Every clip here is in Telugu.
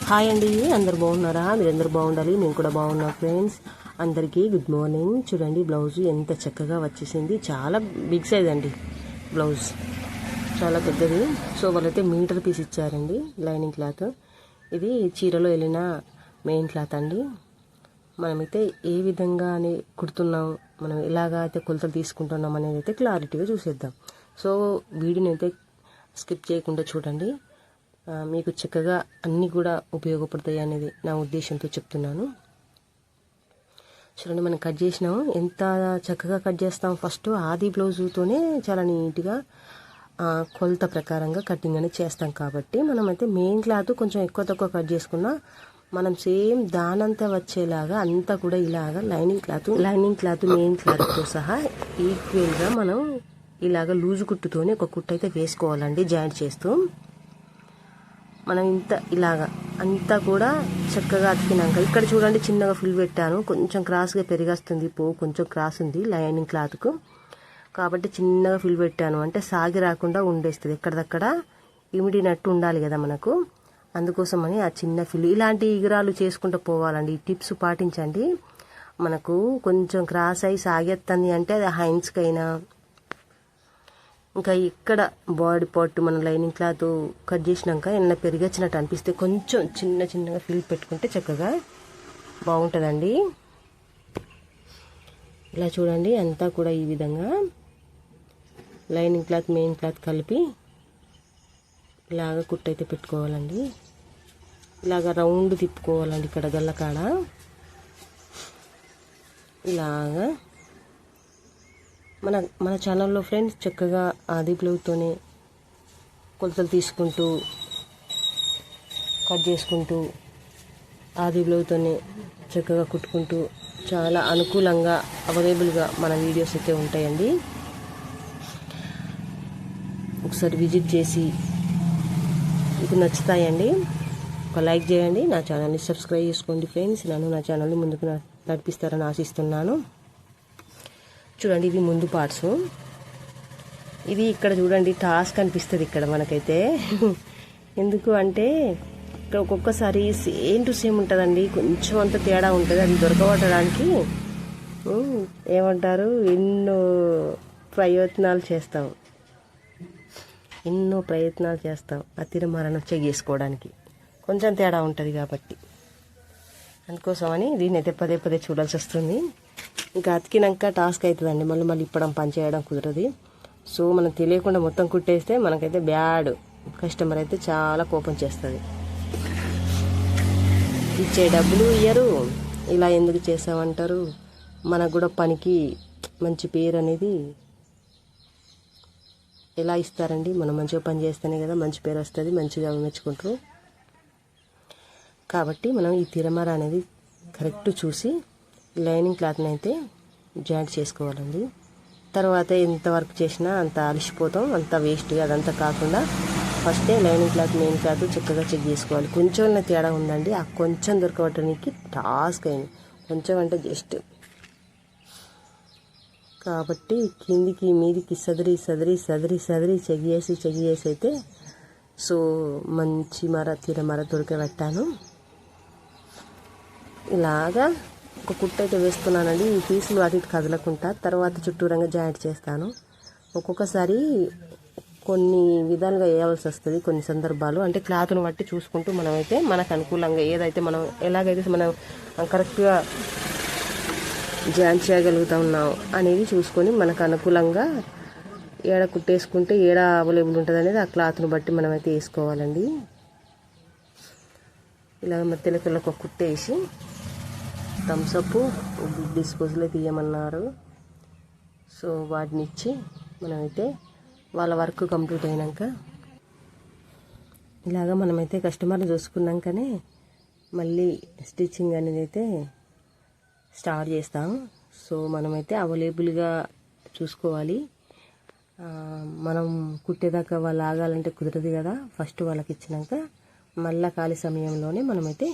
హాయ్ అండి, అందరు బాగున్నారా? మీరందరూ బాగుండాలి, మేము కూడా బాగున్నాం ఫ్రెండ్స్. అందరికీ గుడ్ మార్నింగ్. చూడండి బ్లౌజ్ ఎంత చక్కగా వచ్చేసింది. చాలా బిగ్ సైజ్ అండి, బ్లౌజ్ చాలా పెద్దది. సో వాళ్ళైతే మీటర్ పీస్ ఇచ్చారండి లైనింగ్ క్లాత్. ఇది చీరలో వెళ్ళిన మెయిన్ క్లాత్ అండి. మనమైతే ఏ విధంగా అని కుడుతున్నాం, మనం ఎలాగా అయితే కొలతలు తీసుకుంటున్నాం అనేది అయితే క్లారిటీగా చూసేద్దాం. సో వీడియోని అయితే స్కిప్ చేయకుండా చూడండి, మీకు చక్కగా అన్నీ కూడా ఉపయోగపడతాయి అనేది నా ఉద్దేశంతో చెప్తున్నాను. చూడండి, మనం కట్ చేసినాము, ఎంత చక్కగా కట్ చేస్తాం. ఫస్ట్ ఆది బ్లౌజుతోనే చాలా నీట్గా కొలత ప్రకారంగా కటింగ్ అనేది చేస్తాం. కాబట్టి మనమైతే మెయిన్ క్లాత్ కొంచెం ఎక్కువ తక్కువ కట్ చేసుకున్నా మనం సేమ్ దానంతా వచ్చేలాగా అంతా కూడా ఇలాగా లైనింగ్ క్లాత్ మెయిన్ క్లాత్తో సహా ఈక్వల్గా మనం ఇలాగ లూజు కుట్టుతోనే ఒక కుట్టు అయితే వేసుకోవాలండి. జాయింట్ చేస్తూ మనం ఇంత ఇలాగా అంతా కూడా చక్కగా అతికినాక ఇక్కడ చూడండి చిన్నగా ఫిల్ పెట్టాను. కొంచెం క్రాస్గా పెరిగేస్తుంది, కొంచెం క్రాస్ ఉంది లైనింగ్ క్లాత్కు, కాబట్టి చిన్నగా ఫిల్ పెట్టాను. అంటే సాగి రాకుండా ఉండేస్తుంది, ఎక్కడిదక్కడ ఇమిడినట్టు ఉండాలి కదా మనకు. అందుకోసమని ఆ చిన్న ఫిల్ ఇలాంటి ఇగురాలు చేసుకుంటూ పోవాలండి. ఈ టిప్స్ పాటించండి. మనకు కొంచెం క్రాస్ అయి సాగెత్తంది అంటే అది హైన్స్కైనా ఇంకా ఇక్కడ బాడీ పార్ట్ మన లైనింగ్ క్లాత్ కట్ చేసినాక ఏమన్నా పెరిగొచ్చినట్టు అనిపిస్తే కొంచెం చిన్నగా ఫిల్ పెట్టుకుంటే చక్కగా బాగుంటుందండి. ఇలా చూడండి, అంతా కూడా ఈ విధంగా లైనింగ్ క్లాత్ మెయిన్ క్లాత్ కలిపి ఇలాగ కుట్టయితే పెట్టుకోవాలండి. ఇలాగ రౌండ్ తిప్పుకోవాలండి. ఇక్కడ గల్లకాడ ఇలాగా మన ఛానల్లో ఫ్రెండ్స్ చక్కగా ఆది బ్లౌజ్తోనే కొలతలు తీసుకుంటూ కట్ చేసుకుంటూ ఆది బ్లౌజ్తోనే చక్కగా కుట్టుకుంటూ చాలా అనుకూలంగా అవైలబుల్గా మన వీడియోస్ అయితే ఉంటాయండి. ఒకసారి విజిట్ చేసి మీకు నచ్చుతాయండి. ఒక లైక్ చేయండి, నా ఛానల్ని సబ్స్క్రైబ్ చేసుకోండి ఫ్రెండ్స్. నన్ను నా ఛానల్ని ముందుకు నడిపిస్తారని ఆశిస్తున్నాను. చూడండి, ఇవి ముందు పార్ట్స్. ఇది ఇక్కడ చూడండి టాస్క్ అనిపిస్తుంది ఇక్కడ మనకైతే. ఎందుకు అంటే ఇక్కడ ఒక్కొక్కసారి సేమ్ టు సేమ్ ఉంటుందండి, కొంచెం అంత తేడా ఉంటుంది. అది దొరకబట్టడానికి ఏమంటారు, ఎన్నో ప్రయత్నాలు చేస్తాం ఆ తిరమరణం చేసుకోవడానికి. కొంచెం తేడా ఉంటుంది కాబట్టి అందుకోసమని దీన్ని అయితే పదే చూడాల్సి వస్తుంది. ఇంకా అతికినాక టాస్క్ అవుతుందండి, మళ్ళీ ఇప్పడం పని చేయడం కుదరదు. సో మనం తెలియకుండా మొత్తం కుట్టేస్తే మనకైతే బ్యాడ్, కస్టమర్ అయితే చాలా కోపం చేస్తుంది. ఇచ్చే డబ్బులు ఇయ్యరు, ఇలా ఎందుకు చేసామంటారు. మనకు కూడా పనికి మంచి పేరు అనేది ఎలా ఇస్తారండి? మనం మంచిగా పని చేస్తేనే కదా మంచి పేరు వస్తుంది, మంచిగా మెచ్చుకుంటారు. కాబట్టి మనం ఈ తిరమర అనేది కరెక్ట్ చూసి లైనింగ్ క్లాత్ని అయితే జాయింట్ చేసుకోవాలండి. తర్వాత ఎంత వర్క్ చేసినా అంత అలసిపోతాం, అంత వేస్ట్గా అదంతా కాకుండా ఫస్టే లైనింగ్ క్లాత్ మెయిన్ క్లాత్ చక్కగా చెక్ చేసుకోవాలి. కొంచెం తేడా ఉందండి, ఆ కొంచెం దొరకబట్టడానికి టాస్క్ అయింది. కొంచెం అంటే జస్ట్ కాబట్టి కిందికి మీదికి సదిరి చెక్ చేసి అయితే సో మంచి తిరమర దొరకబెట్టాను. ఇలాగా ఒక కుట్టు అయితే వేస్తున్నానండి. ఈ పీసులు అటు ఇటు కదలకుండా తర్వాత చుట్టూరంగా జాయింట్ చేస్తాను. ఒక్కొక్కసారి కొన్ని విధాలుగా వేయవలసి వస్తుంది, కొన్ని సందర్భాలు అంటే క్లాత్ను బట్టి చూసుకుంటూ మనమైతే మనకు అనుకూలంగా ఏదైతే మనం ఎలాగైతే మనం కరెక్ట్గా జాయింట్ చేయగలుగుతా ఉన్నాం అనేది చూసుకొని మనకు అనుకూలంగా ఏడ కుట్టేసుకుంటే ఏడ అవైలబుల్ ఉంటుంది అనేది ఆ క్లాత్ను బట్టి మనమైతే వేసుకోవాలండి. ఇలా మధ్యలో ఒక కుట్టేసి థమ్స్అప్ డిస్పోజల్ తీయమన్నారు. సో వాటిని ఇచ్చి మనమైతే వాళ్ళ వర్క్ కంప్లీట్ అయినాక ఇలాగ మనమైతే కస్టమర్ని చూసుకున్నాకనే మళ్ళీ స్టిచ్చింగ్ అనేది అయితే స్టార్ట్ చేస్తాం. సో మనమైతే అవైలబుల్గా చూసుకోవాలి. మనం కుట్టేదాకా వాళ్ళు ఆగాలంటే కుదరదు కదా. ఫస్ట్ వాళ్ళకి ఇచ్చినాక మళ్ళీ ఖాళీ సమయంలోనే మనమైతే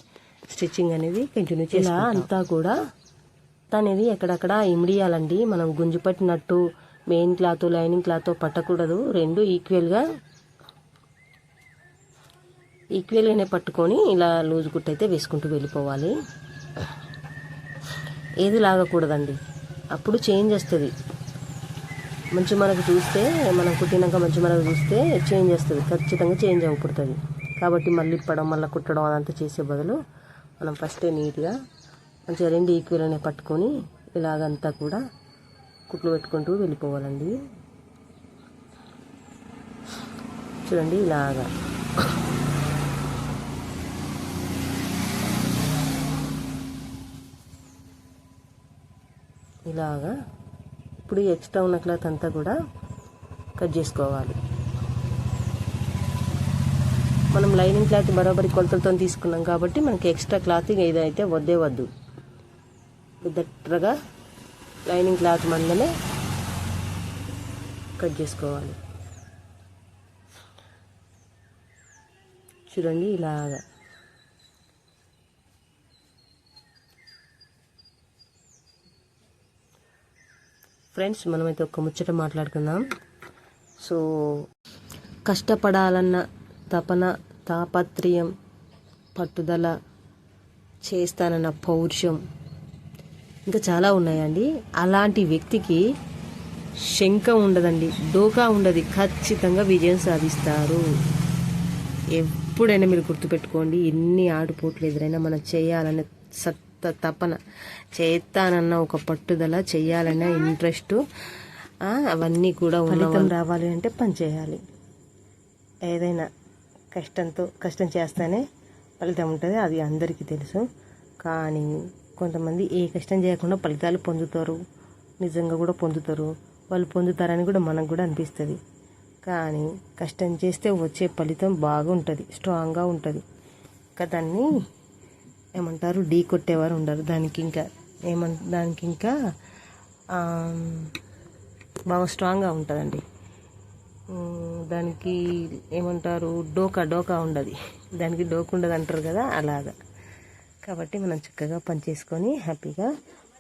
స్టిచ్చింగ్ అనేది కంటిన్యూ చేయాలి. అంతా కూడా అనేది ఎక్కడక్కడ ఇమిడియాలండి. మనం గుంజు పట్టినట్టు మెయిన్ క్లాత్ లైనింగ్ క్లాత్ పట్టకూడదు, రెండు ఈక్వల్గా ఈక్వల్గానే పట్టుకొని ఇలా లూజ్ కుట్టు అయితే వేసుకుంటూ వెళ్ళిపోవాలి. ఏది లాగకూడదండి, అప్పుడు చేంజ్ వస్తుంది. మంచి మనకు చూస్తే, మనం కుట్టినాక మంచి మనకు చూస్తే చేంజ్ వస్తుంది, ఖచ్చితంగా చేంజ్ అవ్వకూడుతుంది. కాబట్టి మళ్ళీ ఇప్పడం మళ్ళీ కుట్టడం అదంతా చేసే బదులు మనం ఫస్టే నీట్గా మంచిగా రెండు ఈక్వల్గానే పట్టుకొని ఇలాగంతా కూడా కుట్లు పెట్టుకుంటూ వెళ్ళిపోవాలండి. చూడండి ఇలాగా. ఇలాగా ఇప్పుడు ఎక్స్ట్రా ఉన్న క్లాత్ అంతా కూడా కట్ చేసుకోవాలి. మనం లైనింగ్ క్లాత్ బరాబరి కొలతలతో తీసుకున్నాం కాబట్టి మనకి ఎక్స్ట్రా క్లాత్ ఏదైతే వద్దే వద్దు. దగ్గరగా లైనింగ్ క్లాత్ మందమే కట్ చేసుకోవాలి. చూడండి ఇలాగా. ఫ్రెండ్స్, మనమైతే ఒక ముచ్చట మాట్లాడుకుందాం. సో కష్టపడాలన్న తపన, తాపత్రయం, పట్టుదల, చేస్తానన్న పౌరుషం ఇంకా చాలా ఉన్నాయండి. అలాంటి వ్యక్తికి శంక ఉండదండి, డోకా ఉండదు, ఖచ్చితంగా విజయం సాధిస్తారు. ఎప్పుడైనా మీరు గుర్తుపెట్టుకోండి, ఎన్ని ఆటుపోట్లు ఎదురైనా మనం చేయాలనే తపన, చేస్తానన్న ఒక పట్టుదల, చేయాలన్న ఇంట్రెస్ట్, అవన్నీ కూడా ఫలితం రావాలి అంటే పని చేయాలి. ఏదైనా కష్టం చేస్తేనే ఫలితం ఉంటుంది, అది అందరికీ తెలుసు. కానీ కొంతమంది ఏ కష్టం చేయకుండా ఫలితాలు పొందుతారు, నిజంగా కూడా పొందుతారు. వాళ్ళు పొందుతారని కూడా మనకు కూడా అనిపిస్తుంది. కానీ కష్టం చేస్తే వచ్చే ఫలితం బాగుంటుంది, స్ట్రాంగ్గా ఉంటుంది. ఇంకా దాన్ని ఏమంటారు, ఢీ కొట్టేవారు ఉండరు. దానికి ఇంకా బాగా స్ట్రాంగ్గా ఉంటుందండి. దానికి ఏమంటారు, డోకా ఉండదు, దానికి డోకా ఉండదు అంటారు కదా, అలాగా. కాబట్టి మనం చక్కగా పని చేసుకొని హ్యాపీగా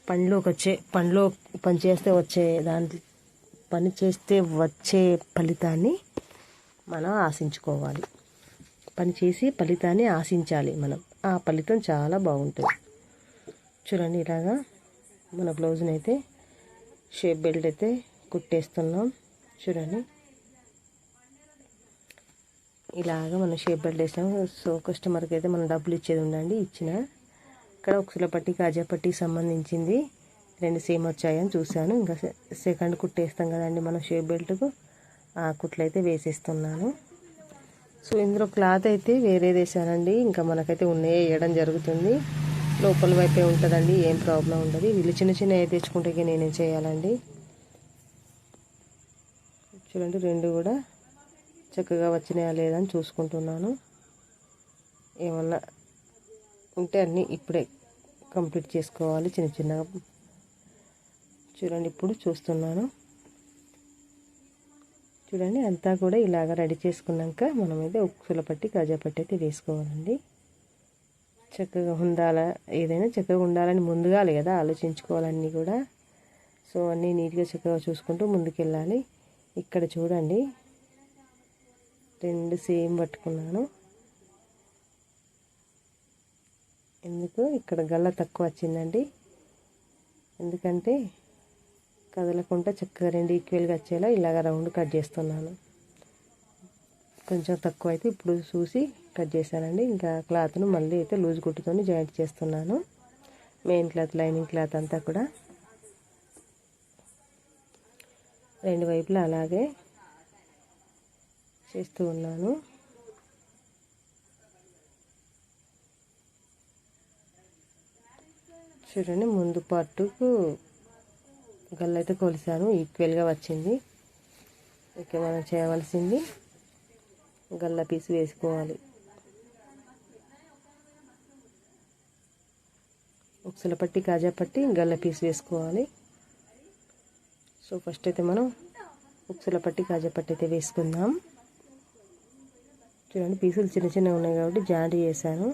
పనిలో పని చేస్తే వచ్చే ఫలితాన్ని మనం ఆశించుకోవాలి. పని చేసి ఫలితాన్ని ఆశించాలి మనం. ఆ ఫలితం చాలా బాగుంటుంది. చూడండి ఇలాగా మన బ్లౌజ్ని అయితే షేప్ బెల్ట్ అయితే కుట్టేస్తున్నాం. చూడండి ఇలాగా మనం షేప్ బెల్ట్ వేసాము. సో కస్టమర్కి అయితే మనం డబ్బులు ఇచ్చేది ఉండండి, ఇచ్చిన. ఇక్కడ ఉక్సుల పట్టి, కాజా పట్టికి సంబంధించింది 2 సేమ్ వచ్చాయని చూశాను. ఇంకా సెకండ్ కుట్టేస్తాం కదండి మనం షేప్ బెల్ట్కు, ఆ కుట్లు అయితే వేసేస్తున్నాను. సో ఇందులో క్లాత్ అయితే వేరే వేసానండి, ఇంకా మనకైతే ఉన్నాయే వేయడం జరుగుతుంది. లోపల వైపే ఉంటుందండి, ఏం ప్రాబ్లం ఉండదు. వీళ్ళు చిన్న తెచ్చుకుంటే నేనేం చేయాలండి. చూడండి 2 కూడా చక్కగా వచ్చినాయా లేదని చూసుకుంటున్నాను. ఏమన్నా ఉంటే అన్నీ ఇప్పుడే కంప్లీట్ చేసుకోవాలి చిన్నగా. చూడండి ఇప్పుడు చూస్తున్నాను. చూడండి అంతా కూడా ఇలాగ రెడీ చేసుకున్నాక మనమైతే ఉక్సుల పట్టి, కాజా పట్టి అయితే వేసుకోవాలండి. చక్కగా ఏదైనా చక్కగా ఉండాలని ముందుగాలే కదా ఆలోచించుకోవాలన్నీ కూడా. సో అన్నీ నీట్గా చక్కగా చూసుకుంటూ ముందుకెళ్ళాలి. ఇక్కడ చూడండి 2 సేమ్ పట్టుకున్నాను. ఎందుకు ఇక్కడ గల్ల తక్కువ వచ్చిందండి, ఎందుకంటే కదలకుండా చక్కగా 2 ఈక్వల్గా వచ్చేలా ఇలాగ రౌండ్ కట్ చేస్తున్నాను. కొంచెం తక్కువ అయితే ఇప్పుడు చూసి కట్ చేశానండి. ఇంకా క్లాత్ను మళ్ళీ అయితే లూజ్ కుట్టుతో జాయింట్ చేస్తున్నాను. మెయిన్ క్లాత్, లైనింగ్ క్లాత్ అంతా కూడా 2 వైపులా అలాగే చేస్తూ ఉన్నాను. చూడండి ముందు పార్టుకు గల్ల అయితే కొలిసాను, ఈక్వల్గా వచ్చింది. ఇక మనం చేయవలసింది గల్ల పీస్ వేసుకోవాలి. ఉక్సుల పట్టి, కాజా పట్టి, గల్ల పీస్ వేసుకోవాలి. సో ఫస్ట్ అయితే మనం ఉక్సుల పట్టి, కాజా పట్టి అయితే వేసుకుందాం. చూడండి పీసులు చిన్నగా ఉన్నాయి కాబట్టి జాయింట్ చేశాను.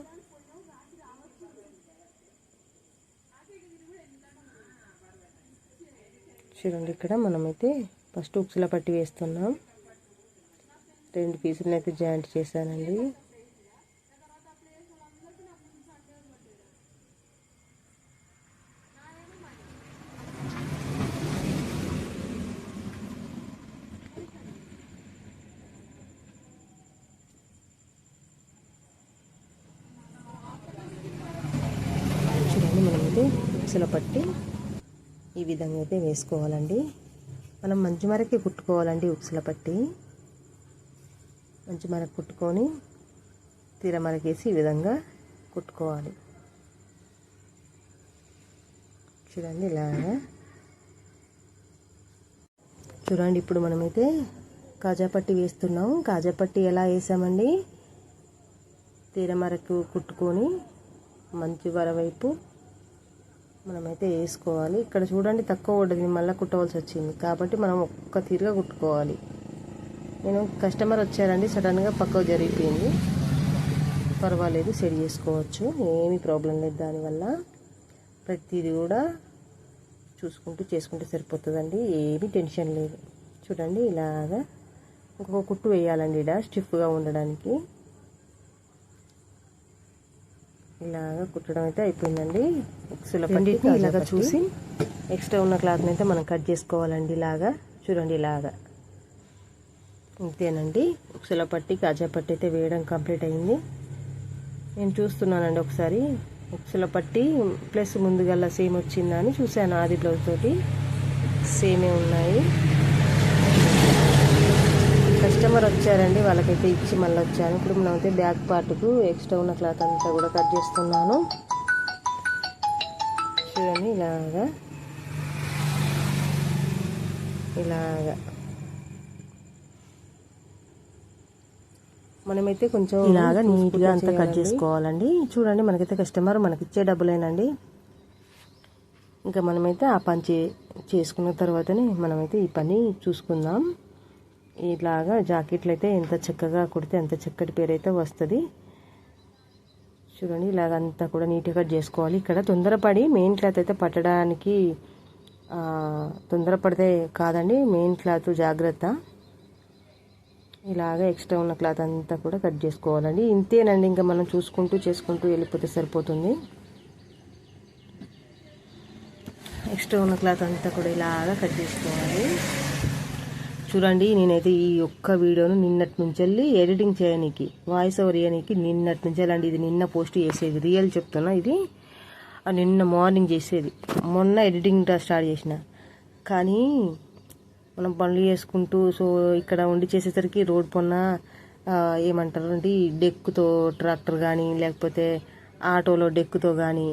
చూడండి ఇక్కడ మనమైతే ఫస్ట్ ఉక్సుల పట్టి వేస్తున్నాం. 2 పీసులను అయితే జాయింట్ చేశానండి. ఉక్సుల పట్టి ఈ విధంగా అయితే వేసుకోవాలండి. మనం మంచి మరకే కుట్టుకోవాలండి. ఉక్సుల పట్టి మంచి మరకు కుట్టుకొని తీర మరకేసి ఈ విధంగా కుట్టుకోవాలి. చూడండి ఇలాగా. చూడండి ఇప్పుడు మనమైతే కాజా పట్టి వేస్తున్నాం. కాజా పట్టి ఎలా వేసామండి, తీర మరకు కుట్టుకొని మంచి వరవైపు మనమైతే వేసుకోవాలి. ఇక్కడ చూడండి తక్కువ పడ్డది, మళ్ళీ కుట్టవలసి వచ్చింది కాబట్టి మనం ఒక్క తీరుగా కుట్టుకోవాలి. నేను కస్టమర్ వచ్చారండి, సడన్గా పక్కకు జరిగిపోయింది. పర్వాలేదు, సెట్ చేసుకోవచ్చు, ఏమీ ప్రాబ్లం లేదు. దానివల్ల ప్రతిదీ కూడా చూసుకుంటూ చేసుకుంటే సరిపోతుందండి, ఏమీ టెన్షన్ లేదు. చూడండి ఇలాగా ఇంకొక కుట్టు వేయాలండి ఇలా స్టిఫ్గా ఉండడానికి. ఇలాగా కుట్టడం అయితే అయిపోయిందండి. ఉక్సుల పట్టి ఇలాగా చూసి ఎక్స్ట్రా ఉన్న క్లాత్ని అయితే మనం కట్ చేసుకోవాలండి. ఇలాగా చూడండి ఇలాగా. ఇంతేనండి, ఉక్సుల పట్టి కాజా పట్టి అయితే వేయడం కంప్లీట్ అయింది. నేను చూస్తున్నానండి ఒకసారి ఉక్సుల పట్టి ప్లస్ ముందుగల్లా సేమ్ వచ్చిందని చూశాను. ఆది బ్లౌజ్ తోటి సేమే ఉన్నాయి. కస్టమర్ వచ్చారండి, వాళ్ళకైతే ఇచ్చి మళ్ళీ వచ్చాను. ఇప్పుడు మనమైతే బ్యాక్ పార్ట్కు ఎక్స్ట్రా ఉన్న క్లాత్ అంతా కూడా కట్ చేస్తున్నాను. చూడండి ఇలాగా ఇలాగా మనమైతే కొంచెం ఇలాగా నీట్గా అంతా కట్ చేసుకోవాలండి. చూడండి మనకైతే కస్టమర్ మనకిచ్చే డబ్బులేనండి. ఇంకా మనమైతే ఆ పని చేసుకున్న తర్వాతనే మనమైతే ఈ పని చూసుకుందాం. ఇలాగా జాకెట్లు అయితే ఎంత చక్కగా కుడితే అంత చక్కటి పేరు అయితే వస్తుంది. చూడండి ఇలాగ అంతా కూడా నీట్గా కట్ చేసుకోవాలి. ఇక్కడ తొందరపడి మెయిన్ క్లాత్ అయితే పట్టడానికి తొందరపడితే కాదండి, మెయిన్ క్లాత్ జాగ్రత్త. ఇలాగ ఎక్స్ట్రా ఉన్న క్లాత్ అంతా కూడా కట్ చేసుకోవాలండి. ఇంతేనండి, ఇంకా మనం చూసుకుంటూ చేసుకుంటూ వెళ్ళిపోతే సరిపోతుంది. ఎక్స్ట్రా ఉన్న క్లాత్ అంతా కూడా ఇలాగా కట్ చేసుకోవాలి. చూడండి నేనైతే ఈ ఒక్క వీడియోను నిన్నటి నుంచి వెళ్ళి ఎడిటింగ్ చేయడానికి, వాయిస్ ఓవర్ చేయడానికి నిన్నటి నుంచి వెళ్ళండి. ఇది నిన్న పోస్ట్ చేసేది, రియల్ చెప్తున్నా. ఇది నిన్న మార్నింగ్ చేసేది, మొన్న ఎడిటింగ్ స్టార్ట్ చేసిన. కానీ మనం పనులు చేసుకుంటూ ఇక్కడ ఉండి చేసేసరికి రోడ్ పొన్న ఏమంటారు అంటే డెక్కుతో ట్రాక్టర్ కానీ లేకపోతే ఆటోలో డెక్కుతో కానీ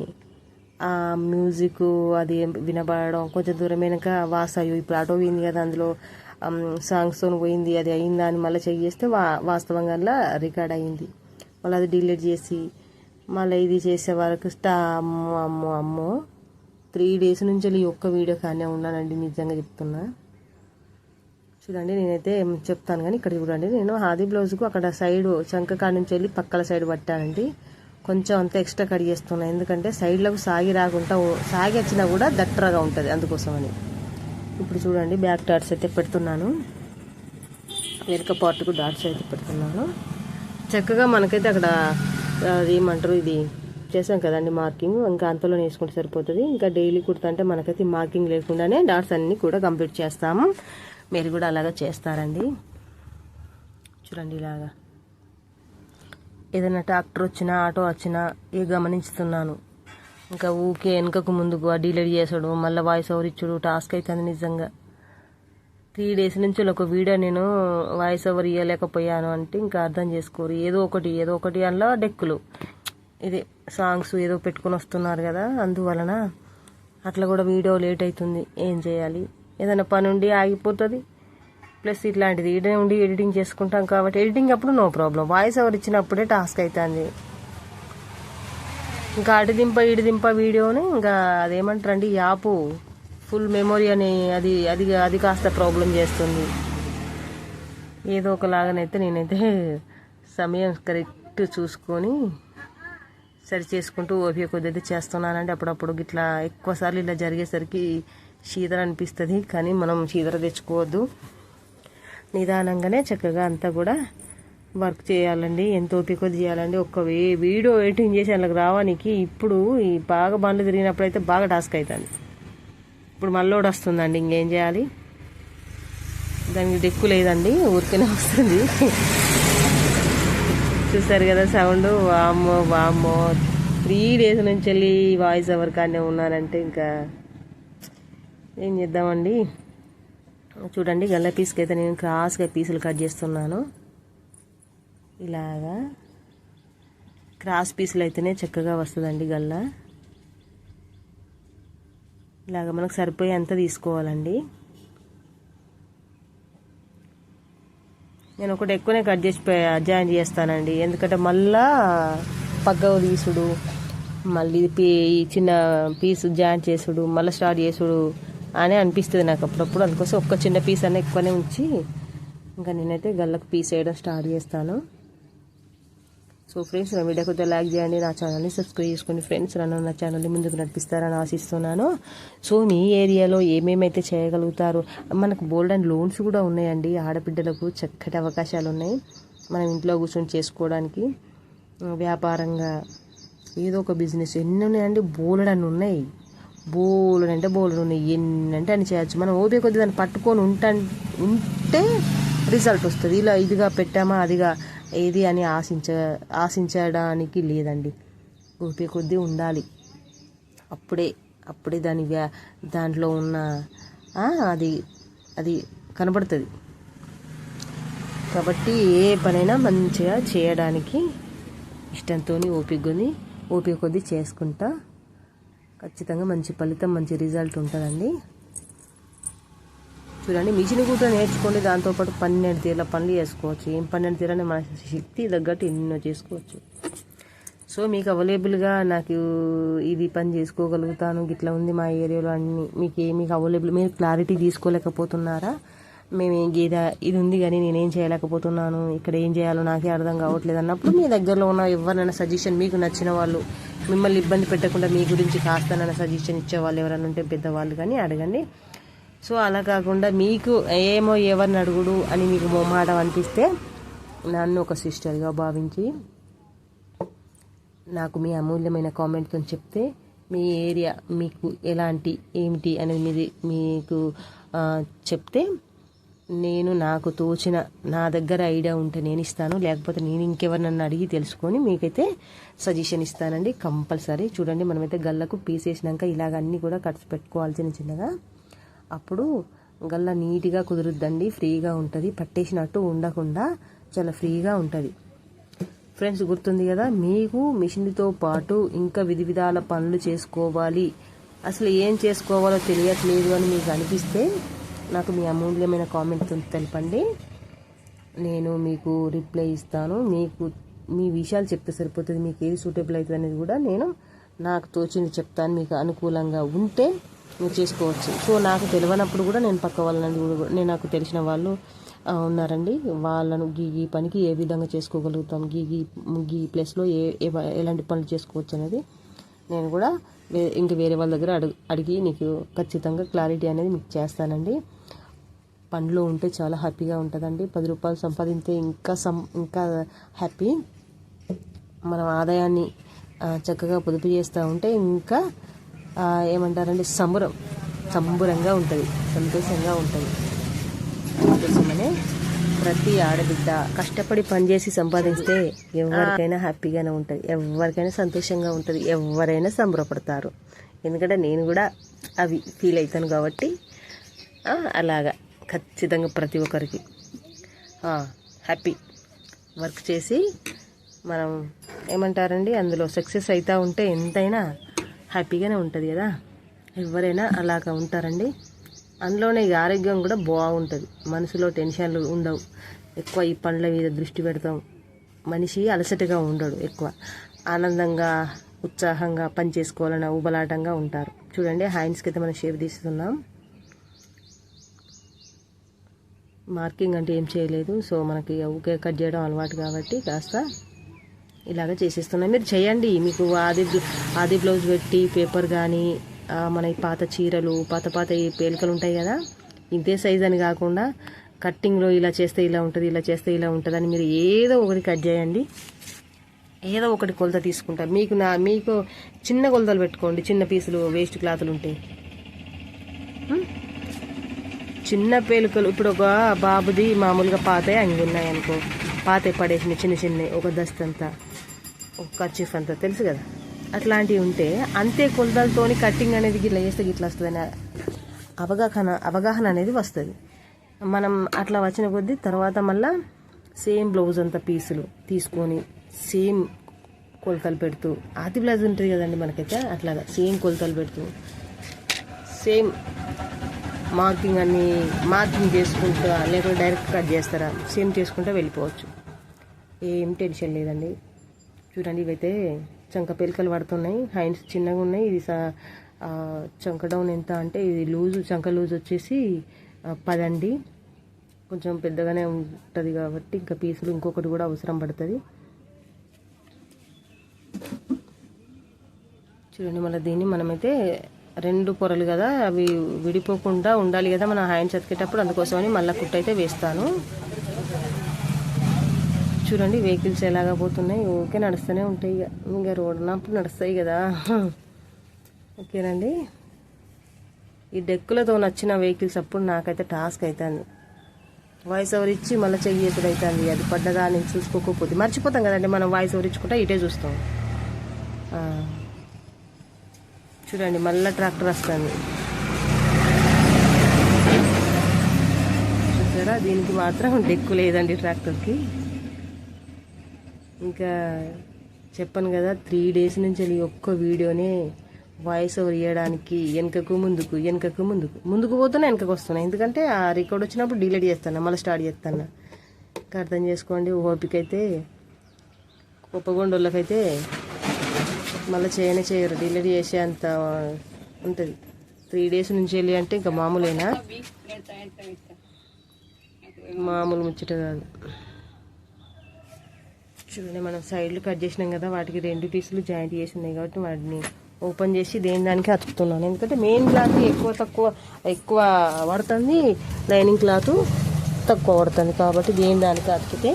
ఆ మ్యూజిక్ అది వినబడడం, కొంచెం దూరమైనాక వాసాయు ఇప్పుడు ఆటో పోయింది కదా, అందులో సాంగ్స్తో పోయింది, అది అయిందా అని మళ్ళీ చెక్ చేస్తే వాస్తవంగా రికార్డ్ అయింది. మళ్ళీ అది డిలీట్ చేసి మళ్ళీ ఇది చేసే వరకు అమ్మో 3 days నుంచి ఈ ఒక్క వీడియో కానీ ఉన్నానండి, నిజంగా చెప్తున్నా. చూడండి నేనైతే చెప్తాను కానీ ఇక్కడ చూడండి, నేను ఆది బ్లౌజ్కు అక్కడ సైడ్ చంక కాడ నుంచి వెళ్ళి పక్కల సైడ్ పట్టానండి. కొంచెం అంతా ఎక్స్ట్రా కట్ చేస్తున్నాను, ఎందుకంటే సైడ్లకు సాగి రాకుండా సాగి వచ్చినా కూడా దట్టరగా ఉంటుంది, అందుకోసమని. ఇప్పుడు చూడండి బ్యాక్ డాట్స్ అయితే పెడుతున్నాను, వెనుక పార్ట్కు డాట్స్ అయితే పెడుతున్నాను. చక్కగా మనకైతే అక్కడ అది ఏమంటారు ఇది చేసాం కదండి మార్కింగ్, ఇంకా అంతలో వేసుకుంటే సరిపోతుంది. ఇంకా డైలీ కుడతా అంటే మనకైతే మార్కింగ్ లేకుండానే డాట్స్ అన్నీ కూడా కంప్లీట్ చేస్తాము. మీరు కూడా అలాగా చేస్తారండి. చూడండి ఇలాగా ఏదైనా ట్రాక్టర్ వచ్చినా ఆటో వచ్చినా గమనిస్తున్నాను. ఇంకా ఊకే వెనుకకు ముందుకు డిలీట్ చేసాడు, మళ్ళీ వాయిస్ ఓవర్ ఇచ్చాడు, టాస్క్ అవుతుంది నిజంగా. 3 days నుంచి ఒక వీడియో నేను వాయిస్ ఓవర్ ఇవ్వలేకపోయాను అంటే ఇంకా అర్థం చేసుకోరు. ఏదో ఒకటి అందులో డెక్కులు ఇది సాంగ్స్ ఏదో పెట్టుకుని వస్తున్నారు కదా, అందువలన అట్లా కూడా వీడియో లేట్ అవుతుంది. ఏం చేయాలి, ఏదైనా పని ఉండి ఆగిపోతుంది. ప్లస్ ఇట్లాంటిది ఈడే ఉండి ఎడిటింగ్ చేసుకుంటాం కాబట్టి ఎడిటింగ్ అప్పుడు నో ప్రాబ్లం, వాయిస్ ఓవర్ ఇచ్చినప్పుడే టాస్క్ అవుతుంది. ఇంకా అటు దింప వీడియోని ఇంకా అదేమంటారండి యాప్ ఫుల్ మెమొరీ అని అది కాస్త ప్రాబ్లం చేస్తుంది. ఏదో ఒకలాగానైతే నేనైతే సమయం కరెక్ట్ చూసుకొని సరి చేసుకుంటూ ఓపిక కొద్దిగా చేస్తున్నానండి. అప్పుడప్పుడు ఇట్లా ఎక్కువసార్లు ఇలా జరిగేసరికి చీదర అనిపిస్తుంది, కానీ మనం చీదర తెచ్చుకోవద్దు. నిదానంగానే చక్కగా అంతా కూడా వర్క్ చేయాలండి, ఎంత ఓపిక చేయాలండి. ఒక్క వీడియో ఎడిటింగ్ చేసి అందులోకి రావడానికి ఇప్పుడు ఈ బాగా బండ్లు తిరిగినప్పుడు అయితే బాగా టాస్క్ అవుతుంది. ఇప్పుడు మళ్ళీ వస్తుందండి, ఇంకేం చేయాలి, దానికి డెక్కు లేదండి, ఊరికనే వస్తుంది. చూసారు కదా సౌండ్, వామ్మో 3 days నుంచి వెళ్ళి వాయిస్ ఓవర్ కానీ ఉన్నానంటే ఇంకా ఏం చేద్దామండి. చూడండి గల్ల పీస్కి అయితే నేను క్రాస్గా పీసులు కట్ చేస్తున్నాను. ఇలాగా క్రాస్ పీసులు అయితేనే చక్కగా వస్తుందండి గల్ల. ఇలాగ మనకు సరిపోయే అంత తీసుకోవాలండి. నేను ఒకటి ఎక్కువనే కట్ చేసి జాయిన్ చేస్తానండి, ఎందుకంటే మళ్ళా పగ్గవు తీసుడు, మళ్ళీ చిన్న పీసు జాయిన్ చేసుడు, మళ్ళీ స్టార్ట్ చేసుడు అని అనిపిస్తుంది నాకు అప్పుడప్పుడు. అందుకోసం ఒక్క చిన్న పీస్ అన్న ఎక్కువనే ఉంచి ఇంకా నేనైతే గల్లకు పీస్ వేయడం స్టార్ట్ చేస్తాను. సో ఫ్రెండ్స్, నా వీడియో కొద్దిగా లైక్ చేయండి, నా ఛానల్ని సబ్స్క్రైబ్ చేసుకోండి ఫ్రెండ్స్. నన్ను నా ఛానల్ని ముందుకు నడిపిస్తారని ఆశిస్తున్నాను. సో మీ ఏరియాలో ఏమేమైతే చేయగలుగుతారో, మనకు బోల్డ్ అండ్ లోన్స్ కూడా ఉన్నాయండి. ఆడబిడ్డలకు చక్కటి అవకాశాలు ఉన్నాయి మనం ఇంట్లో కూర్చొని చేసుకోవడానికి. వ్యాపారంగా ఏదో ఒక బిజినెస్ ఎన్ని ఉన్నాయండి, బోల్డ్ అని ఉన్నాయి. బోల్డ్ అంటే బోల్డ్ ఉన్నాయి, ఎన్నంటే అని చేయొచ్చు. మనం ఓపిక కొద్ది దాన్ని పట్టుకొని ఉంటే రిజల్ట్ వస్తుంది. ఇలా ఇదిగా పెట్టామా అదిగా ఏది అని ఆశించడానికి లేదండి. ఓపిక కొద్దీ ఉండాలి. అప్పుడే దాంట్లో ఉన్న అది కనబడుతుంది. కాబట్టి ఏ పనైనా మంచిగా చేయడానికి ఇష్టంతో ఓపిక కొద్దీ చేసుకుంటా ఖచ్చితంగా మంచి ఫలితం, మంచి రిజల్ట్ ఉంటుందండి. చూడండి, మిషన్ కూడా నేర్చుకోండి, దాంతోపాటు 12 తీర్ల పనులు చేసుకోవచ్చు. ఏం 12 తీరని మన శక్తి తగ్గట్టు ఎన్నో చేసుకోవచ్చు. సో మీకు అవైలబుల్గా నాకు ఇది పని చేసుకోగలుగుతాను, ఇట్లా ఉంది మా ఏరియాలో అన్ని మీకు అవైలబుల్, మీరు క్లారిటీ తీసుకోలేకపోతున్నారా? ఇది ఉంది కానీ నేనేం చేయలేకపోతున్నాను, ఇక్కడ ఏం చేయాలో నాకే అర్థం కావట్లేదు అన్నప్పుడు మీ దగ్గరలో ఉన్న ఎవరైనా సజెషన్, మీకు నచ్చిన వాళ్ళు, మిమ్మల్ని ఇబ్బంది పెట్టకుండా మీ గురించి కాస్త సజెషన్ ఇచ్చేవాళ్ళు ఎవరైనా ఉంటే పెద్దవాళ్ళు కానీ అడగండి. సో అలా కాకుండా మీకు ఏమో ఎవరిని అడుగుడు అని మీకు మొహమాటం అనిపిస్తే నన్ను ఒక సిస్టర్గా భావించి నాకు మీ అమూల్యమైన కామెంట్తో చెప్తే, మీ ఏరియా మీకు ఎలాంటి ఏమిటి అనేది మీకు చెప్తే, నేను నాకు తోచిన నా దగ్గర ఐడియా ఉంటే నేను ఇస్తాను, లేకపోతే నేను ఇంకెవరినన్ను అడిగి తెలుసుకొని మీకైతే సజెషన్ ఇస్తానండి కంపల్సరీ. చూడండి, మనమైతే గల్లకు పీసేసినాక ఇలాగ అన్నీ కూడా కట్స్ పెట్టుకోవాలి చిన్నగా. అప్పుడు గల్ల నీట్గా కుదురుద్దండి, ఫ్రీగా ఉంటుంది, పట్టేసినట్టు ఉండకుండా చాలా ఫ్రీగా ఉంటుంది. ఫ్రెండ్స్, గుర్తుంది కదా, మీకు మిషన్తో పాటు ఇంకా విధాల పనులు చేసుకోవాలి, అసలు ఏం చేసుకోవాలో తెలియట్లేదు అని మీకు అనిపిస్తే నాకు మీ అమూల్యమైన కామెంట్ తెలపండి. నేను మీకు రిప్లై ఇస్తాను. మీ విషయాలు చెప్తే సరిపోతుంది, మీకు ఏది సూటబుల్ అవుతుంది అనేది కూడా నేను నాకు తోచింది చెప్తాను. మీకు అనుకూలంగా ఉంటే మీరు చేసుకోవచ్చు. సో నాకు తెలియనప్పుడు కూడా నేను పక్క వాళ్ళని కూడా, నాకు తెలిసిన వాళ్ళు ఉన్నారండి, వాళ్ళను ఈ పనికి ఏ విధంగా చేసుకోగలుగుతాం, గీ ప్లేస్లో ఎలాంటి పనులు చేసుకోవచ్చు అనేది నేను కూడా ఇంక వేరే వాళ్ళ దగ్గర అడిగి నీకు ఖచ్చితంగా క్లారిటీ అనేది మీకు చేస్తానండి. పనిలో ఉంటే చాలా హ్యాపీగా ఉంటుందండి. 10 రూపాయలు సంపాదించే ఇంకా హ్యాపీ. మనం ఆదాయాన్ని చక్కగా పొదుపు చేస్తూ ఉంటే ఇంకా ఏమంటారంటే సంబురంగా ఉంటుంది, సంతోషంగా ఉంటుంది. అందుకోసమనే ప్రతి ఆడబిడ్డ కష్టపడి పనిచేసి సంపాదిస్తే ఎవరికైనా హ్యాపీగానే ఉంటుంది, ఎవరికైనా సంతోషంగా ఉంటుంది, ఎవరైనా సంబరపడతారు. ఎందుకంటే నేను కూడా అవి ఫీల్ అవుతాను కాబట్టి అలాగా ఖచ్చితంగా ప్రతి ఒక్కరికి హ్యాపీ వర్క్ చేసి మనం ఏమంటారండి అందులో సక్సెస్ అవుతూ ఉంటే ఎంతైనా హ్యాపీగానే ఉంటుంది కదా. ఎవరైనా అలాగా ఉంటారండి. అందులోనే ఆరోగ్యం కూడా బాగుంటుంది, మనసులో టెన్షన్లు ఉండవు, ఎక్కువ ఈ పనుల మీద దృష్టి పెడతాం, మనిషి అలసటగా ఉండడు, ఎక్కువ ఆనందంగా ఉత్సాహంగా పని చేసుకోవాలన్న ఊబలాటంగా ఉంటారు. చూడండి, హ్యాండ్స్కి అయితే మనం షేప్ తీస్తున్నాం. మార్కింగ్ అంటే ఏం చేయలేదు, సో మనకి ఊకే కట్ చేయడం అలవాటు కాబట్టి కాస్త ఇలాగ చేసేస్తున్నాం. మీరు చేయండి. మీకు ఆది బ్లౌజ్ పెట్టి పేపర్ కానీ మన పాత చీరలు పాత ఈ పేలికలు ఉంటాయి కదా, ఇంతే సైజ్ అని కాకుండా కట్టింగ్లో ఇలా చేస్తే ఇలా ఉంటుంది, ఇలా చేస్తే ఇలా ఉంటుంది అని మీరు ఏదో ఒకటి కట్ చేయండి, ఏదో ఒకటి కొలత తీసుకుంటారు. మీకు చిన్న కొలతలు పెట్టుకోండి, చిన్న పీసులు వేస్ట్ క్లాతులు ఉంటాయి, చిన్న పేలికలు. ఇప్పుడు ఒక బాబుది మామూలుగా పాత అంగి ఉన్నాయి అనుకో, పాత పడేసిన చిన్న ఒక దస్తంతా, ఒక కర్చీఫ్ అంతా తెలుసు కదా, అట్లాంటివి ఉంటే అంతే కొలతలతోని కట్టింగ్ అనేది ఇట్లా చేస్తే ఇట్లా వస్తుందని అవగాహన అనేది వస్తుంది. మనం అట్లా వచ్చిన కొద్దీ తర్వాత మళ్ళీ సేమ్ బ్లౌజ్ అంతా పీసులు తీసుకొని సేమ్ కొలతలు పెడుతూ ఆది బ్లౌజ్ ఉంటుంది కదండి మనకైతే అట్లాగా సేమ్ కొలతలు పెడుతూ సేమ్ మార్కింగ్ చేసుకుంటూ లేకపోతే డైరెక్ట్ కట్ చేస్తారా సేమ్ చేసుకుంటూ వెళ్ళిపోవచ్చు. ఏం టెన్షన్ లేదండి. చూడండి ఇవైతే చంక పిలకలు పడుతున్నాయి, హ్యాండ్స్ చిన్నగా ఉన్నాయి. ఇది చంక డౌన్ ఎంత అంటే ఇది చంక లూజ్ వచ్చేసి 10 అండి. కొంచెం పెద్దగానే ఉంటుంది కాబట్టి ఇంకా పీసులు ఇంకొకటి కూడా అవసరం పడుతుంది. చూడండి మళ్ళీ దీన్ని మనమైతే 2 పొరలు కదా అవి విడిపోకుండా ఉండాలి కదా మన హ్యాండ్స్ అతికేటప్పుడు, అందుకోసమని మళ్ళీ కుట్టు అయితే వేస్తాను. చూడండి వెహికల్స్ ఎలాగా పోతున్నాయి, ఓకే నడుస్తూనే ఉంటాయి. ఇంకా రోడ్ ఉన్నప్పుడు నడుస్తాయి కదా. ఓకేనండి. ఈ డెక్కులతో నచ్చిన వెహికల్స్ అప్పుడు నాకైతే టాస్క్ అవుతుంది. వాయిస్ ఓవర్ ఇచ్చి మళ్ళీ చెయ్యేసుడు అవుతుంది. అది పడ్డదా నేను చూసుకోకపోతే మర్చిపోతాం కదండి. మనం వాయిస్ ఓవర్ ఇచ్చుకుంటా ఇటే చూస్తాం. చూడండి మళ్ళీ ట్రాక్టర్ వస్తుంది చూసారా. దీనికి మాత్రం డెక్కు లేదండి ట్రాక్టర్కి. ఇంకా చెప్పాను కదా 3 డేస్ నుంచి ఒక్క వీడియోనే వాయిస్ ఓవర్ ఇవ్వడానికి వెనకకు ముందుకు పోతున్నా వెనకకు వస్తున్నా. ఎందుకంటే ఆ రికార్డ్ వచ్చినప్పుడు డిలీట్ చేస్తాను, మళ్ళీ స్టార్ట్ చేస్తాను. ఇంకా అర్థం చేసుకోండి. ఓపిక అయితే కుప్పగొండోళ్ళకైతే మళ్ళీ చేయరు, డిలీట్ చేసే అంత ఉంటుంది. 3 డేస్ నుంచి వెళ్ళి అంటే ఇంకా మామూలు ముచ్చట కాదు. చూడండి మనం సైడ్లు కట్ చేసినాం కదా, వాటికి 2 పీసులు జాయింట్ చేసి ఉన్నాయి కాబట్టి వాటిని ఓపెన్ చేసి దానికి అతుకుతున్నాను. ఎందుకంటే మెయిన్ క్లాత్ ఎక్కువ పడుతుంది, లైనింగ్ క్లాత్ తక్కువ పడుతుంది కాబట్టి దానికి అతికితే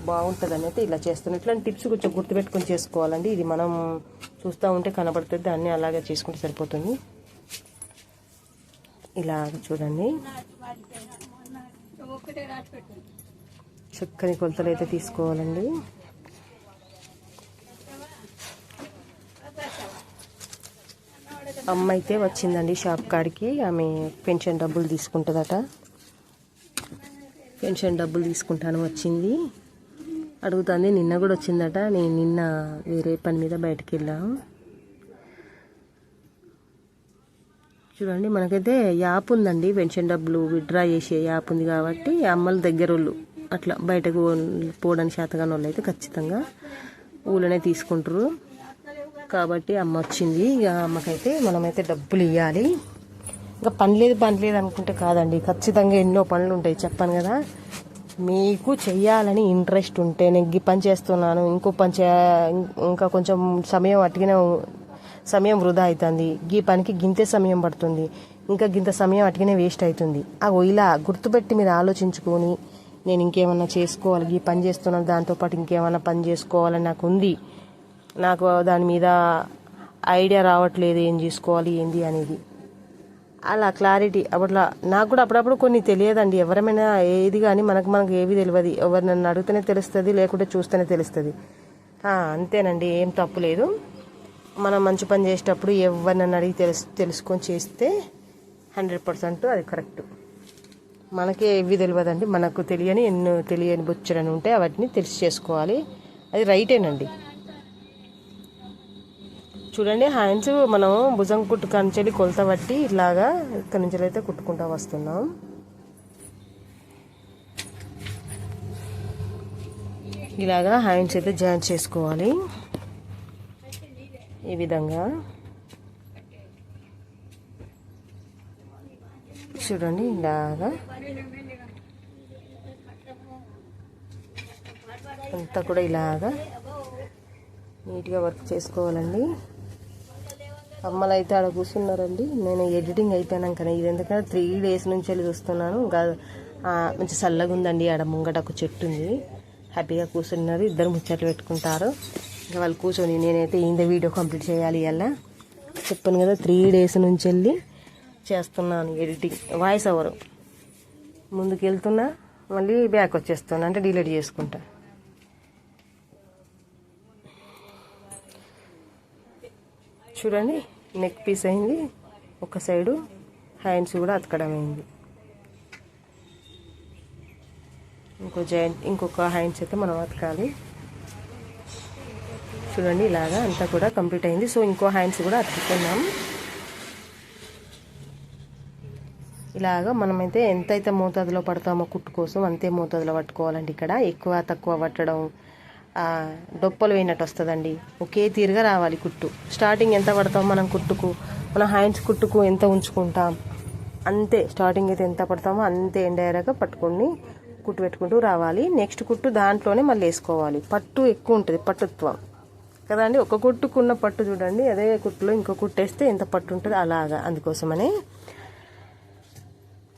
బాగుంటుంది అని అయితే ఇలా చేస్తున్నాను. ఇట్లాంటి టిప్స్ కొంచెం గుర్తుపెట్టుకొని చేసుకోవాలండి. ఇది మనం చూస్తూ ఉంటే కనబడుతుంది, దాన్ని అలాగే చేసుకుంటే సరిపోతుంది. ఇలా చూడండి చక్కని కొలతలు అయితే తీసుకోవాలండి. అమ్మ అయితే వచ్చిందండి షాప్ కాడికి. ఆమె పెన్షన్ డబ్బులు తీసుకుంటుందట. పెన్షన్ డబ్బులు తీసుకుంటాను వచ్చింది, అడుగుతుంది. నిన్న కూడా వచ్చిందట. నేను నిన్న వేరే పని మీద బయటకు వెళ్ళాను. చూడండి మనకైతే యాప్ ఉందండి, పెన్షన్ డబ్బులు విత్డ్రా చేసే యాప్ ఉంది కాబట్టి అమ్మల దగ్గరోళ్ళు అట్లా బయటకు పోవడానికి శాతగాని వాళ్ళు అయితే ఖచ్చితంగా ఊళ్ళోనే తీసుకుంటారు కాబట్టి అమ్మ వచ్చింది. ఇక అమ్మకైతే మనమైతే డబ్బులు ఇవ్వాలి. ఇంకా పని లేదు అనుకుంటే కాదండి, ఖచ్చితంగా ఎన్నో పనులు ఉంటాయి. చెప్పాను కదా, మీకు చెయ్యాలని ఇంట్రెస్ట్ ఉంటే నేను ఈ పని చేస్తున్నాను, ఇంకా కొంచెం సమయం వృధా అవుతుంది, ఈ పనికి గింతే సమయం పడుతుంది, ఇంకా గింత సమయం అటుకనే వేస్ట్ అవుతుంది. ఇలా గుర్తుపెట్టి మీరు ఆలోచించుకొని నేను ఇంకేమన్నా చేసుకోవాలి, ఈ పని చేస్తున్నాను దాంతోపాటు ఇంకేమన్నా పని చేసుకోవాలని నాకు ఉంది, నాకు దాని మీద ఐడియా రావట్లేదు ఏం చేసుకోవాలి ఏంది అనేది, అలా క్లారిటీ అప్పట్లో నాకు కూడా అప్పుడప్పుడు కొన్ని తెలియదండి. ఎవరైనా ఏది కానీ మనకు ఏవి తెలియదు. ఎవరు నన్ను అడిగితేనే తెలుస్తుంది, లేకుంటే చూస్తేనే తెలుస్తుంది. అంతేనండి, ఏం తప్పు లేదు. మనం మంచి పని చేసేటప్పుడు ఎవరినన్ను అడిగి తెలుసుకొని చేస్తే 100% అది కరెక్ట్. మనకే ఏవి తెలియదండి, మనకు తెలియని బొచ్చడని ఉంటే వాటిని తెలిసి చేసుకోవాలి, అది రైటేనండి. చూడండి హ్యాండ్స్ మనం భుజం కుట్టు కంచెలి కొలత బట్టి ఇలాగా ఇక్కడి నుంచి అయితే కుట్టుకుంటూ వస్తున్నాం. ఇలాగా హ్యాండ్స్ అయితే జాయిన్ చేసుకోవాలి ఈ విధంగా. చూడండి ఇలాగా అంతా కూడా ఇలాగా నీట్గా వర్క్ చేసుకోవాలండి. అమ్మలు అయితే ఆడ కూర్చున్నారండి. నేను ఎడిటింగ్ అయిపోయినాకనే ఇది ఎందుకంటే 3 డేస్ నుంచి వెళ్ళి చూస్తున్నాను. ఇంకా మంచి చల్లగా ఉందండి. ఆడ ముంగట ఒక చెట్టు ఉంది, హ్యాపీగా కూర్చున్నారు, ఇద్దరు ముచ్చట్లు పెట్టుకుంటారు. ఇంకా వాళ్ళు కూర్చొని నేనైతే ఇంత వీడియో కంప్లీట్ చేయాలి. ఇలా చెప్పాను కదా 3 డేస్ నుంచి వెళ్ళి చేస్తున్నాను ఎడిటింగ్, వాయిస్ ఓవర్. ముందుకు వెళ్తున్నా మళ్ళీ బ్యాక్ వచ్చేస్తున్నా, అంటే డిలీట్ చేసుకుంటా. చూడండి నెక్ పీస్ అయింది, ఒక సైడు హ్యాండ్స్ కూడా అతకడం అయింది. ఇంకొక హ్యాండ్స్ అయితే మనం అతకాలి. చూడండి ఇలాగా అంతా కూడా కంప్లీట్ అయింది. సో ఇంకో హ్యాండ్స్ కూడా అతుకుతున్నాం. ఇలాగా మనమైతే ఎంతైతే మోతాదులో పడతామో కుట్టు కోసం అంతే మోతాదులో పట్టుకోవాలండి. ఇక్కడ ఎక్కువ తక్కువ పట్టడం డొప్పలు వేయినట్టు వస్తుందండి. ఒకే తీరుగా రావాలి కుట్టు. స్టార్టింగ్ ఎంత పడతాం మనం కుట్టుకు, మన హ్యాండ్స్ కుట్టుకు ఎంత ఉంచుకుంటాం అంతే. స్టార్టింగ్ అయితే ఎంత పడతామో అంతే ఎండ్ అయ్యాక పట్టుకొని కుట్టు పెట్టుకుంటూ రావాలి. నెక్స్ట్ కుట్టు దాంట్లోనే మళ్ళీ వేసుకోవాలి. పట్టు ఎక్కువ ఉంటుంది, పట్టుత్వం కదండి. ఒక కుట్టుకున్న పట్టు చూడండి, అదే కుట్టులో ఇంకో కుట్టు వేస్తే ఎంత పట్టు ఉంటుంది అలాగా. అందుకోసమని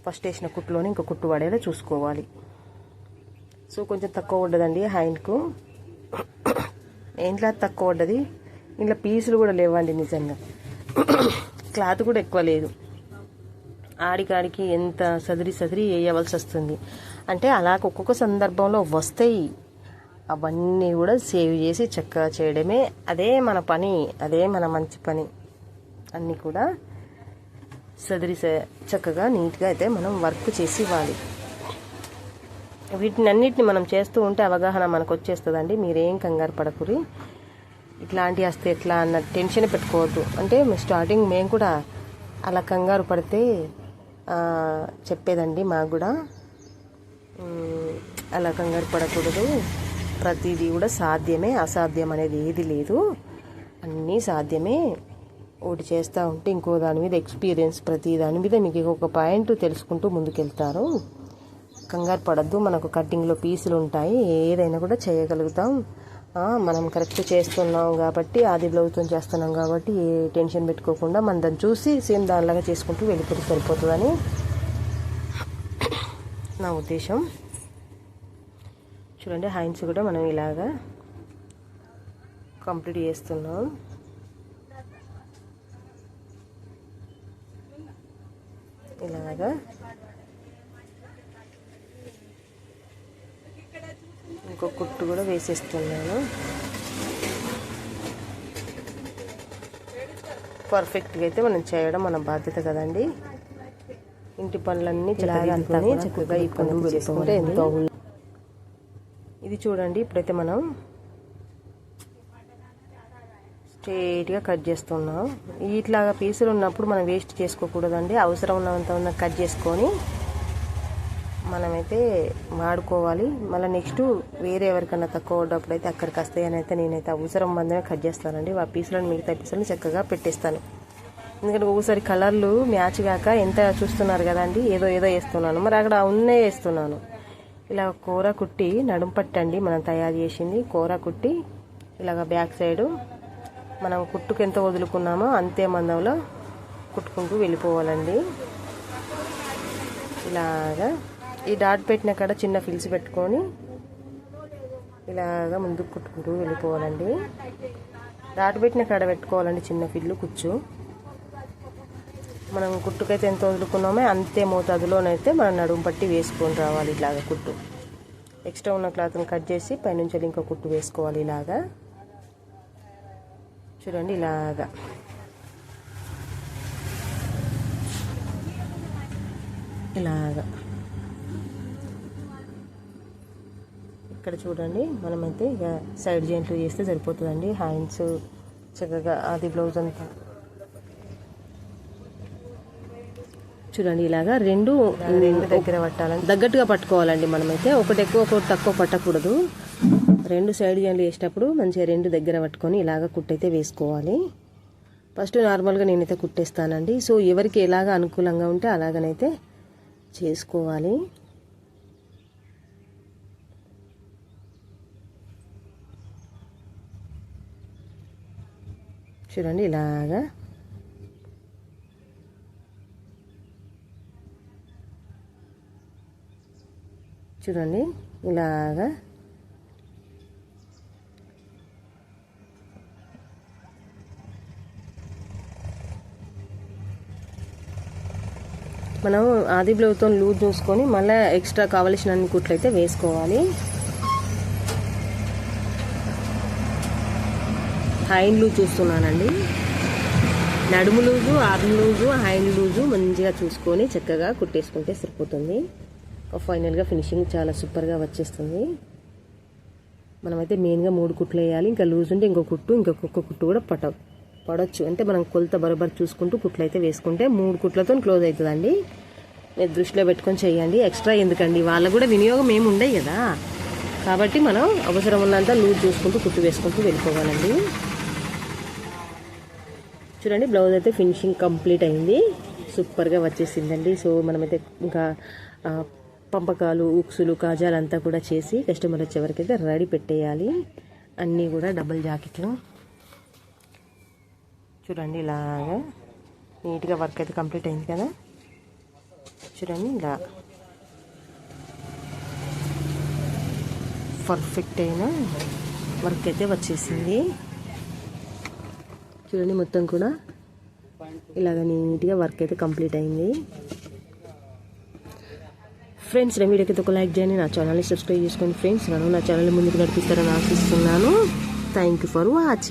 ఫస్ట్ వేసిన కుట్టులోనే ఇంకో కుట్టు పడేలా చూసుకోవాలి. సో కొంచెం తక్కువ పడ్డదండి హ్యాండ్కు. ఏంట్లా తక్కువ పడ్డది, ఇంట్లో పీసులు కూడా లేవండి నిజంగా. క్లాత్ కూడా ఎక్కువ లేదు. ఆడికాడికి ఎంత సదిరి వేయవలసి వస్తుంది. అంటే అలా ఒక్కొక్క సందర్భంలో వస్తాయి. అవన్నీ కూడా సేవ్ చేసి చక్కగా చేయడమే అదే మన పని, అదే మన మంచి పని. అన్నీ కూడా సదిరి చక్కగా నీట్గా అయితే మనం వర్క్ చేసి ఇవ్వాలి. వీటిని అన్నిటిని మనం చేస్తూ ఉంటే అవగాహన మనకు వచ్చేస్తుందండి. మీరేం కంగారు పడకురి. ఇట్లాంటివి వస్తే ఎట్లా అన్న టెన్షన్ పెట్టుకోవద్దు. అంటే స్టార్టింగ్ మేము కూడా అలా కంగారు పడితే చెప్పేదండి. మాకు కూడా అలా కంగారు పడకూడదు. ప్రతిదీ కూడా సాధ్యమే, అసాధ్యం అనేది ఏది లేదు, అన్నీ సాధ్యమే. ఒకటి చేస్తూ ఉంటే ఇంకో దాని మీద ఎక్స్పీరియన్స్, ప్రతి దాని మీద మీకు ఒక పాయింట్ తెలుసుకుంటూ ముందుకెళ్తారు. కంగారు పడద్దు. మనకు కటింగ్లో పీసులు ఉంటాయి, ఏదైనా కూడా చేయగలుగుతాం. మనం కరెక్ట్ చేస్తున్నాం కాబట్టి, ఆది బ్లౌజ్తో చేస్తున్నాం కాబట్టి ఏ టెన్షన్ పెట్టుకోకుండా మనం దాన్ని చూసి సేమ్ దానిలాగా చేసుకుంటూ వెళ్ళిపోతే సరిపోతుందని నా ఉద్దేశం. చూడండి హ్యాండ్స్ కూడా మనం ఇలాగా కంప్లీట్ చేస్తున్నాం. ఇలాగా ఇంకో కుట్టు కూడా వేసేస్తున్నాను. పర్ఫెక్ట్గా అయితే మనం చేయడం మన బాధ్యత కదండి. ఇంటి పనులన్నీ చక్కగా ఈ పనులు చేసుకుంటే ఎంతో. ఇది చూడండి ఇప్పుడైతే మనం స్ట్రైట్గా కట్ చేస్తున్నాం. ఇట్లాగా పీసులు ఉన్నప్పుడు మనం వేస్ట్ చేసుకోకూడదండి. అవసరం ఉన్నంత కట్ చేసుకొని మనమైతే వాడుకోవాలి. మళ్ళీ నెక్స్ట్ వేరే ఎవరికన్నా తక్కువ ఉన్నప్పుడు అయితే అక్కడికి వస్తాయని అయితే నేనైతే అవసరం మందమే కట్ చేస్తానండి. ఆ పీసులను మిగతా పీసులను చక్కగా పెట్టేస్తాను. ఎందుకంటే ఒకసారి కలర్లు మ్యాచ్ కాక ఎంత చూస్తున్నారు కదండి, ఏదో వేస్తున్నాను, మరి అక్కడ ఉన్నే వేస్తున్నాను. ఇలా కూర కుట్టి నడుం పట్టండి మనం తయారు చేసింది. కూర కుట్టి ఇలాగ బ్యాక్ సైడు మనం కుట్టుకు ఎంత వదులుకున్నామో అంతే మందంలో కుట్టుకుంటూ వెళ్ళిపోవాలండి. ఇలాగా ఈ డాట్ పెట్టిన కాడ చిన్న ఫిల్స్ పెట్టుకొని ఇలాగా ముందుకు కుట్టుకుంటూ వెళ్ళిపోవాలండి. డాట్ పెట్టిన కాడ పెట్టుకోవాలండి చిన్న ఫిల్లు కుచ్చు. మనం కుట్టుకైతే ఎంత వదులుకున్నామో అంతే మోతాదులోనైతే మనం నడుము పట్టి వేసుకొని రావాలి. ఇలాగా కుట్టు ఎక్స్ట్రా ఉన్న క్లాత్ని కట్ చేసి పైనుంచి ఇంకో కుట్టు వేసుకోవాలి. ఇలాగా చూడండి ఇలాగా ఇక్కడ చూడండి మనమైతే ఇక సైడ్ జాయింట్లు చేస్తే సరిపోతుందండి. హ్యాండ్స్ చక్కగా ఆది బ్లౌజ్ అంతా చూడండి ఇలాగా రెండు దగ్గర పట్టాలండి, దగ్గట్టుగా పట్టుకోవాలండి. మనమైతే ఒకటి ఎక్కువ ఒకటి తక్కువ పట్టకూడదు. రెండు సైడ్ జాయింట్లు వేసేటప్పుడు మంచిగా రెండు దగ్గర పట్టుకొని ఇలాగ కుట్టయితే వేసుకోవాలి. ఫస్ట్ నార్మల్గా నేనైతే కుట్టేస్తానండి. సో ఎవరికి ఎలాగ అనుకూలంగా ఉంటే అలాగనైతే చేసుకోవాలి. చూడండి ఇలాగా చూడండి ఇలాగా మనం ఆది బ్లౌజ్తో లూజ్ చూసుకొని మళ్ళీ ఎక్స్ట్రా కావలసిన అన్ని కుట్లు అయితే వేసుకోవాలి. హ్యాండ్ లూజ్ చూస్తున్నానండి. నడుము loose, arm loose, hand loose మంచిగా చూసుకొని చక్కగా కుట్టేసుకుంటే సరిపోతుంది. ఫైనల్గా ఫినిషింగ్ చాలా సూపర్గా వచ్చేస్తుంది. మనమైతే మెయిన్గా 3 కుట్లు వేయాలి. ఇంకా లూజ్ ఉంటే ఇంకొక కుట్టు కూడా పడవచ్చు. అంటే మనం కొలత బరోబర్ చూసుకుంటూ కుట్లు అయితే వేసుకుంటే 3 కుట్లతో క్లోజ్ అవుతుందండి. మీరు దృష్టిలో పెట్టుకొని చేయండి. ఎక్స్ట్రా ఎందుకండి, వాళ్ళకు కూడా వినియోగం ఏమి ఉండవు కదా. కాబట్టి మనం అవసరం ఉన్నంత లూజ్ చూసుకుంటూ కుట్టు వేసుకుంటూ వెళ్ళిపోవాలండి. చూడండి, బ్లౌజ్ అయితే ఫినిషింగ్ కంప్లీట్ అయింది, సూపర్గా వచ్చేసిందండి. సో మనమైతే ఇంకా పంపకాలు, ఉక్సులు, కాజాలు అంతా కూడా చేసి కస్టమర్ వచ్చే వరకు అయితే రెడీ పెట్టేయాలి. అన్నీ కూడా డబుల్ జాకెట్లు. చూడండి, ఇలాగా నీట్గా వర్క్ అయితే కంప్లీట్ అయింది కదా. చూడండి, ఇలా పర్ఫెక్ట్ అయిన వర్క్ అయితే వచ్చేసింది. చూడండి, మొత్తం కూడా ఇలాగ నీట్గా వర్క్ అయితే కంప్లీట్ అయింది. ఫ్రెండ్స్, నా వీడియోకి ఒక లైక్ చేయండి, నా ఛానల్ని సబ్స్క్రైబ్ చేసుకోండి. ఫ్రెండ్స్, నా ఛానల్ని ముందుకు నడిపిస్తారని ఆశిస్తున్నాను. Thank you for watching.